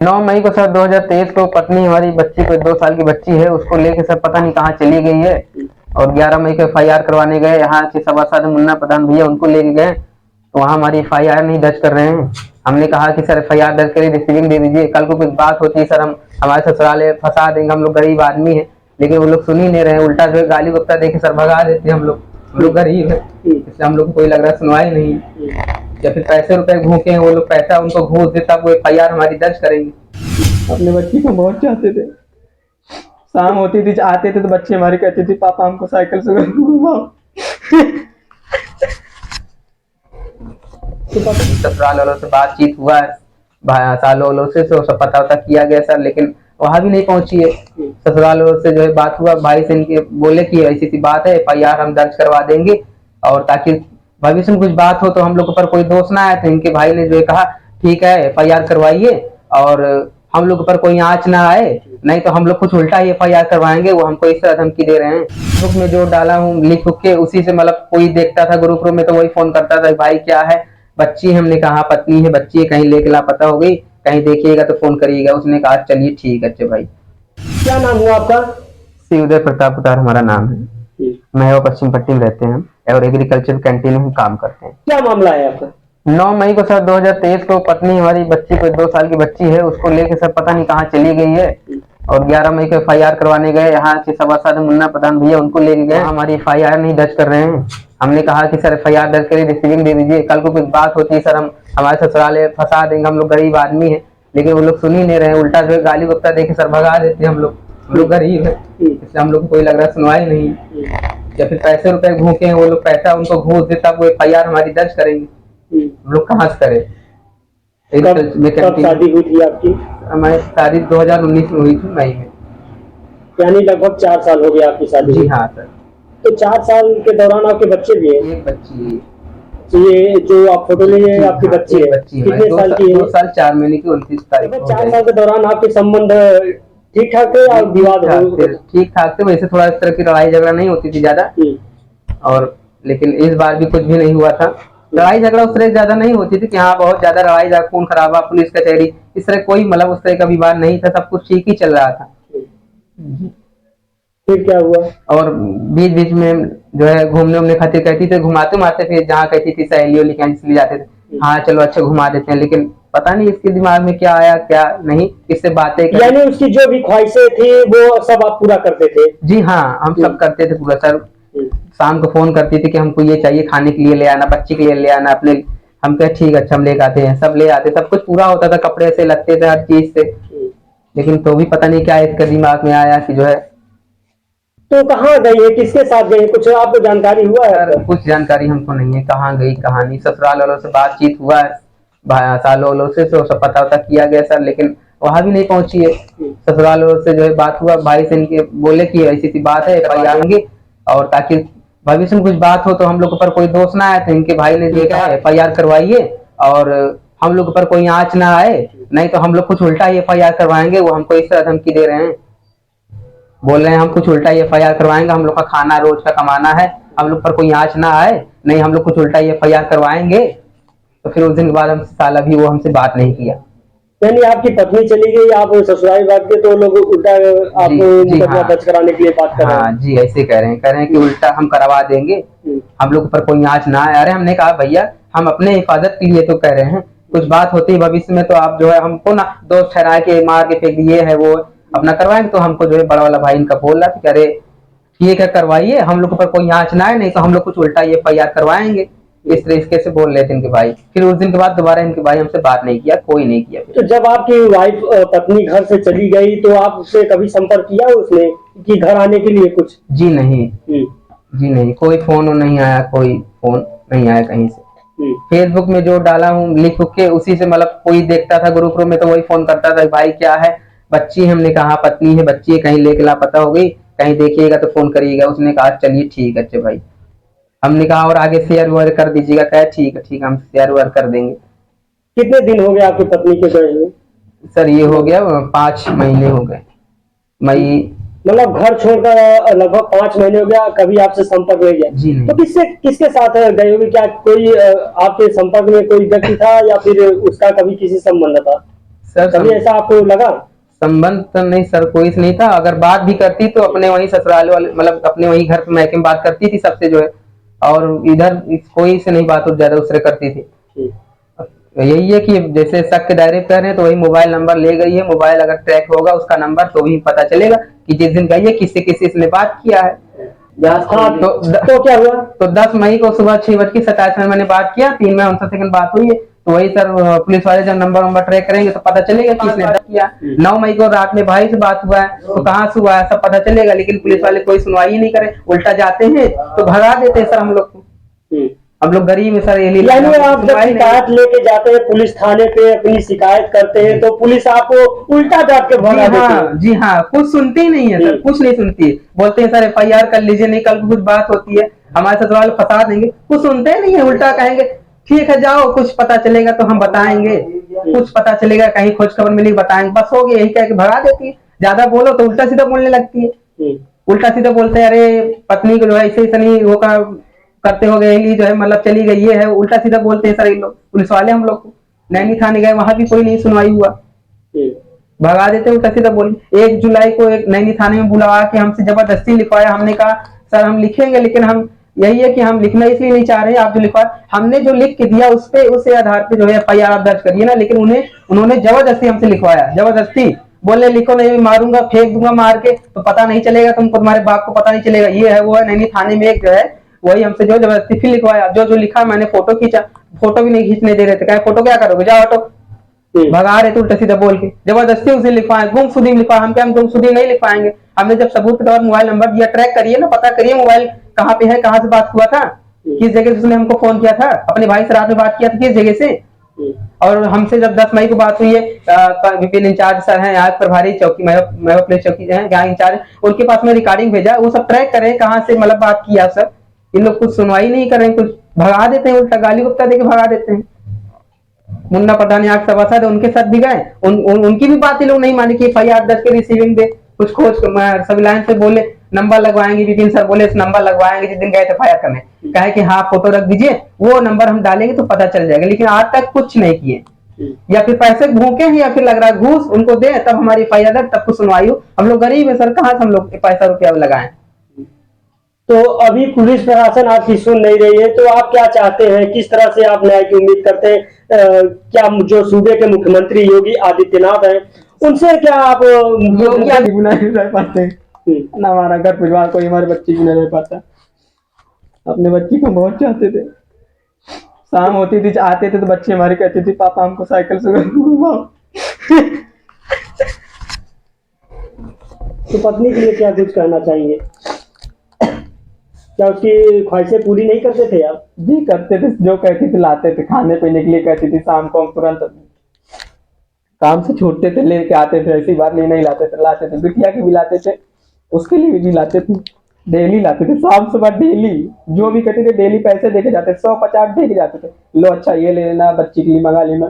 9 मई को सर 2023 को पत्नी हमारी बच्ची को 2 साल की बच्ची है, उसको लेके सर पता नहीं कहाँ चली गई है। और 11 मई को FIR करवाने गए, यहाँ से सभासद मुन्ना प्रधान भैया उनको लेके गए, तो वहाँ हमारी FIR नहीं दर्ज कर रहे हैं। हमने कहा कि सर FIR दर्ज करिए, रिसीविंग दे दीजिए, कल को कुछ बात होती है सर हम हमारे ससुराले फंसा देंगे, हम लोग गरीब आदमी है। लेकिन वो लोग सुन ही नहीं रहे, उल्टा जो है गाली गुप्ता देके सर भगा देते हैं। हम लोग गरीब है, इसलिए हम लोग को कोई लग रहा है सुनवाई नहीं, या फिर पैसे रुपए भूखे हैं वो लोग, पैसा उनको घूस दे तब वो FIR हमारी दर्ज करेंगे। अपने बच्ची को बहुत चाहते थे, शाम होती थी आते थे तो बच्चे हमारे कहते थे पापा हमको साइकिल से घुमाओ। ससुराल वालों से बातचीत हुआ है, सालों वालों से सब पता वता किया गया सर, लेकिन वहां भी नहीं पहुंची है। ससुराल वालों से जो है बात हुआ, भाई से इनके बोले कि ऐसी सी बात है, FIR हम दर्ज करवा देंगे, और ताकि भविष्य में कुछ बात हो तो हम लोग पर कोई दोष ना आए। तो इनके भाई ने जो है कहा ठीक है FIR करवाइए, और हम लोग पर कोई आंच ना आए, नहीं तो हम लोग कुछ उल्टा ही FIR करवाएंगे। वो हमको इस तरह धमकी दे रहे हैं। ग्रुप में जो डाला हूँ लिख के, उसी से मतलब कोई देखता था ग्रुप में तो वही फोन करता था, भाई क्या है, बच्ची, हमने कहा पत्नी है बच्ची है, कहीं लेके लापता हो गई, कहीं देखिएगा तो फोन करिएगा। उसने कहा चलिए ठीक है। अच्छे भाई, क्या नाम हुआ आपका? शिवदय प्रताप उतार हमारा नाम है। मैं वो पश्चिम पट्टी में रहते हैं और एग्रीकल्चर कैंटीन में काम करते हैं। क्या मामला है आपका? 9 मई को सर 2023 को पत्नी हमारी बच्ची को 2 साल की बच्ची है, उसको लेके सर पता नहीं कहाँ चली गई है। और 11 मई को FIR करवाने गए, यहाँ से सभासद मुन्ना प्रधान भैया उनको लेके गए, हमारी FIR नहीं दर्ज कर रहे हैं। हमने कहा कि सर FIR दर्ज करिए, रिसीविंग दे दीजिए, कल को कुछ बात होती है सर हम हमारे ससुराले फंसा देंगे, हम लोग गरीब आदमी है। लेकिन वो लोग सुन ही नहीं रहे, उल्टा जो है गाली गुप्ता देके सर भगा देते हैं। हम लोग गरीब है, इसलिए हम लोग को कोई लग रहा है सुनवाई नहीं, या फिर पैसे रुपए भूखे हैं वो लोग, पैसा उनको घूस दे तब वो FIR हमारी दर्ज करेंगे। हम लोग कहाँ से करें? कब शादी हुई थी आपकी? हमारी शादी 2019 में हुई थी, मई में। यानी लगभग 4 साल हो गए आपकी शादी? जी हाँ सर। तो 4 साल के दौरान आपके बच्चे भी हैं? एक बच्ची है। तो ये जो आप फोटो ले रहे हैं आपकी बच्ची है? कितने साल की है? 2 साल 4 महीने की, 29 तारीख को। 4 साल के दौरान आपके संबंध ठीक ठाक थे या विवाद? ठीक ठाक थे, वैसे थोड़ा इस तरह की लड़ाई झगड़ा नहीं होती थी ज्यादा, और लेकिन इस बार भी कुछ भी नहीं हुआ था। लड़ाई झगड़ा उस तरह ज्यादा नहीं होती थी कि हाँ बहुत ज्यादा लड़ाई झगड़ा, खून खराबा, पुलिस कचहरी, इस तरह कोई मतलब उस तरह का विवाद नहीं था, सब कुछ ठीक ही चल रहा था। फिर क्या हुआ? और बीच बीच में जो है घूमने उमने खातिर कहती थी, घुमाते उमाते, फिर जहाँ कहती थी सहेलियों ले जाते थे, हाँ चलो अच्छा घुमा देते हैं। लेकिन पता नहीं इसके दिमाग में क्या आया क्या नहीं, इससे बातें यानी उसकी जो भी ख्वाहिशें थी वो सब आप पूरा करते थे? जी हाँ, हम सब करते थे पूरा सर। शाम को फोन करती थी कि हमको ये चाहिए, खाने के लिए ले आना, बच्ची के लिए ले आना, अपने हम कहे ठीक अच्छा हम लेके आते हैं, सब ले आते, सब कुछ पूरा होता था, कपड़े से लगते थे हर चीज से। लेकिन तो भी पता नहीं क्या इसके दिमाग में आया कि जो है। तो कहाँ गई है, किसके साथ गई है, कुछ आपको जानकारी हुआ है? कुछ जानकारी हमको नहीं है, कहाँ गई कहाँ नहीं। ससुराल वालों से बातचीत हुआ है, सालों वालों से सब पता वता किया गया सर, लेकिन वहां भी नहीं पहुंची है। ससुराल वालों से जो है बात हुआ, भाई से इनके बोले कि ऐसी सी बात है FIR, और ताकि भविष्य में कुछ बात हो तो हम लोग पर कोई दोष ना आए। तो इनके भाई ने जो कहा FIR करवाइए, और हम लोग पर कोई आंच ना आए, नहीं तो हम लोग कुछ उल्टा ही FIR करवाएंगे। वो हमको इस तरह धमकी दे रहे हैं, बोल रहे हैं हम कुछ उल्टा ही FIR करवाएंगे, हम लोग का खाना रोज का कमाना है, हम लोग पर कोई आंच ना आए, नहीं हम लोग कुछ उल्टा ही FIR करवाएंगे। तो फिर उस दिन के बाद हम साल अभी वो हमसे बात नहीं किया। यानी आपकी पत्नी चली गई, आप ससुराल बात के, तो लोग उल्टा आपको मुकदमा दर्ज कराने के लिए बात कर रहे हैं? हाँ जी, ऐसे कह रहे हैं कि उल्टा हम करवा देंगे, हम लोग पर कोई आंच ना आए। अरे हमने कहा भैया हम अपने हिफाजत के लिए तो कह रहे हैं, कुछ बात होती है भविष्य में तो आप जो है हमको ना दोस्त ठहरा के मार के फेंक दिए है वो अपना करवाएंगे। तो हमको जो है बड़ा वाला भाई इनका बोल रहा था कि अरे ठीक है करवाइए, हम लोग पर कोई आंच ना आए, नहीं तो हम लोग कुछ उल्टा ये FIR करवाएंगे। इस तरीके से बोल रहे थे इनके भाई। फिर उस दिन के बाद दोबारा इनके भाई हमसे बात नहीं किया, कोई नहीं किया। तो जब आपकी वाइफ पत्नी घर से चली गई तो आप उससे कभी संपर्क किया उसने कि घर आने के लिए कुछ? जी नहीं, जी नहीं, कोई फोन नहीं आया, कोई फोन नहीं आया कहीं से। फेसबुक में जो डाला हूँ लिख के, उसी से मतलब कोई देखता था ग्रुप में तो वही फोन करता था, भाई क्या है, बच्ची, हमने कहा पत्नी है बच्ची है, कहीं लेके लापता हो गई, कहीं देखिएगा तो फोन करिएगा। उसने कहा चलिए ठीक है अच्छे भाई। हमने कहा और आगे शेयर वेयर कर दीजिएगा, कहा ठीक है हम शेयर वेयर कर देंगे। कितने दिन हो गए आपकी पत्नी के गए हुए? सर ये हो गया 5 महीने हो गए। मई मतलब घर छोड़कर लगभग 5 महीने हो गया, कभी आपसे संपर्क नहीं गया? जी नहीं। तो किसके साथ गए होगी? क्या कोई आपके संपर्क में कोई व्यक्ति था या फिर उसका कभी किसी संबंध था? सर कभी ऐसा आपको लगा? संबंध तो नहीं सर, कोई से नहीं था। अगर बात भी करती तो अपने वही ससुराल वाले, मतलब अपने वही घर पे मैके में बात करती थी सबसे जो है, और इधर कोई से नहीं बात ज्यादा उससे करती थी। यही है कि जैसे शक के दायरे पे रहे तो वही मोबाइल नंबर ले गई है, मोबाइल अगर ट्रैक होगा उसका नंबर तो भी पता चलेगा कि जिस दिन गई है किससे किससे इसने बात किया है। हाँ, तो क्या हुआ? तो 10 मई को सुबह 6:27 मैंने बात किया, 3 में 59 बात हुई है। तो वही सर पुलिस वाले जब नंबर ट्रैक करेंगे तो पता चलेगा किसने किया। 9 मई को रात में भाई से बात हुआ है, तो कहाँ से हुआ है सब पता चलेगा, लेकिन पुलिस वाले कोई सुनवाई नहीं करे, उल्टा जाते हैं तो भगा देते हैं सर हम लोग को। हम लोग गरीब है सर, ये यानी आप जब शिकायत लेके जाते हैं पुलिस थाने पे, अपनी शिकायत करते हैं तो पुलिस आपको उल्टा डांट के भगा देती है? जी हाँ, कुछ सुनती नहीं है सर, कुछ नहीं सुनती है। बोलते हैं सर FIR कर लीजिए, नहीं कल कुछ बात होती है हमारे ससुराल फंसा देंगे, कुछ सुनते नहीं है, उल्टा कहेंगे ठीक है जाओ, कुछ पता चलेगा तो हम बताएंगे, कुछ पता चलेगा कहीं खोज खबर मिलेगी बताएंगे, बस हो गया, यही कह के भगा देती है। ज्यादा बोलो तो उल्टा सीधा बोलने लगती है, उल्टा सीधा बोलते हैं अरे पत्नी को जो है ऐसे नहीं होगा करते हो गए, जो है मतलब चली गई ये है, उल्टा सीधा बोलते हैं सर ये लोग पुलिस वाले हम लोग को। नैनी थाने गए, वहां भी कोई नहीं सुनवाई हुआ, भगा देते उल्टा सीधा बोल। 1 जुलाई को एक नैनी थाने में बुलावा के हमसे जबरदस्ती लिखवाया। हमने कहा सर हम लिखेंगे, लेकिन हम यही है कि हम लिखना इसलिए नहीं चाह रहे हैं, आप जो लिखवा हमने जो लिख के दिया उस पे उसे आधार पे जो है FIR आप दर्ज करिए ना, लेकिन उन्होंने जबरदस्ती हमसे लिखवाया, जबरदस्ती बोले लिखो नहीं मारूंगा फेंक दूंगा मार के, तो पता नहीं चलेगा तुमको, तुम्हारे बाप को पता नहीं चलेगा, ये है वो है। नैनी थाने में एक जो है वही हमसे जो जबरदस्ती फिर लिखवाया, जो लिखा मैंने फोटो खींचा, फोटो भी नहीं खींचने दे रहे थे, कहे फोटो क्या करोगे जाओ हटो, भगा रहे थे उल्टा सीधा बोल के, जबरदस्ती उसे लिखवाए, गुमशुदगी लिखवाया। हम क्या हम गुमशुदगी नहीं लिखवाएंगे, हमने जब सबूत के तौर मोबाइल नंबर दिया, ट्रैक करिए ना, पता करिए मोबाइल कहाँ पे है, कहाँ से बात हुआ था, किस जगह से उसने हमको फोन किया था, अपने भाई से रात में बात किया था किस जगह से। और हमसे जब 10 मई को बात हुई है, विपिन इंचार्ज सर हैं यहाँ प्रभारी चौकी महबूब पुलिस चौकी है यहाँ इंचार्ज, उनके पास में रिकॉर्डिंग भेजा, वो सब ट्रैक करें कहाँ से मतलब बात किया सब। इन लोग कुछ सुनवाई नहीं कर रहे, कुछ भगा देते हैं, उल्टा गाली गुप्ता देके भगा देते हैं। मुन्ना प्रधान यहाँ सभासद उनके साथ भी गए, उनकी भी बात ये लोग नहीं मानी कि FIR दर्ज के रिसीविंग दे, कुछ खोज सभी लाइन से बोले नंबर लगवाएंगे, विपिन सर बोले नंबर लगवाएंगे, जिस दिन गए थे FIR करने कहे कि हाँ फोटो रख दीजिए, वो नंबर हम डालेंगे तो पता चल जाएगा, लेकिन आज तक कुछ नहीं किए। या फिर पैसे भूखे हैं, या फिर लग रहा है घूस उनको दे तब हमारी FIR दर्ज, तब कुछ सुनवाई हो। हम लोग गरीब है सर, कहाँ से हम लोग पैसा रुपया लगाएं। तो अभी पुलिस प्रशासन आपकी सुन नहीं रही है, तो आप क्या चाहते हैं, किस तरह से आप न्याय की उम्मीद करते हैं? क्या जो सूबे के मुख्यमंत्री योगी आदित्यनाथ हैं उनसे क्या आप नहीं रह पाते ना, हमारा घर परिवार कोई हमारे बच्चे भी नहीं रह पाता, अपने बच्ची को बहुत चाहते थे। शाम होती थी आते थे तो बच्चे हमारे कहते थे पापा हमको साइकिल से घुमाओ। तो पत्नी के लिए क्या कुछ कहना चाहिए? क्या उसकी ख्वाहिशें पूरी नहीं करते थे आप? जी करते थे, जो कहती थी लाते थे, खाने पीने के लिए कहती थी, शाम को हम तुरंत काम से छूटते थे लेके आते थे, ऐसी बात नहीं लाते थे, लाते थे, बिटिया के भी लाते थे, उसके लिए भी लाते थे, डेली लाते थे, शाम सुबह डेली, जो भी कहते थे डेली पैसे देके जाते थे, 150 दे के जाते थे, लो अच्छा ये ले लेना बच्ची के लिए मंगा लेना।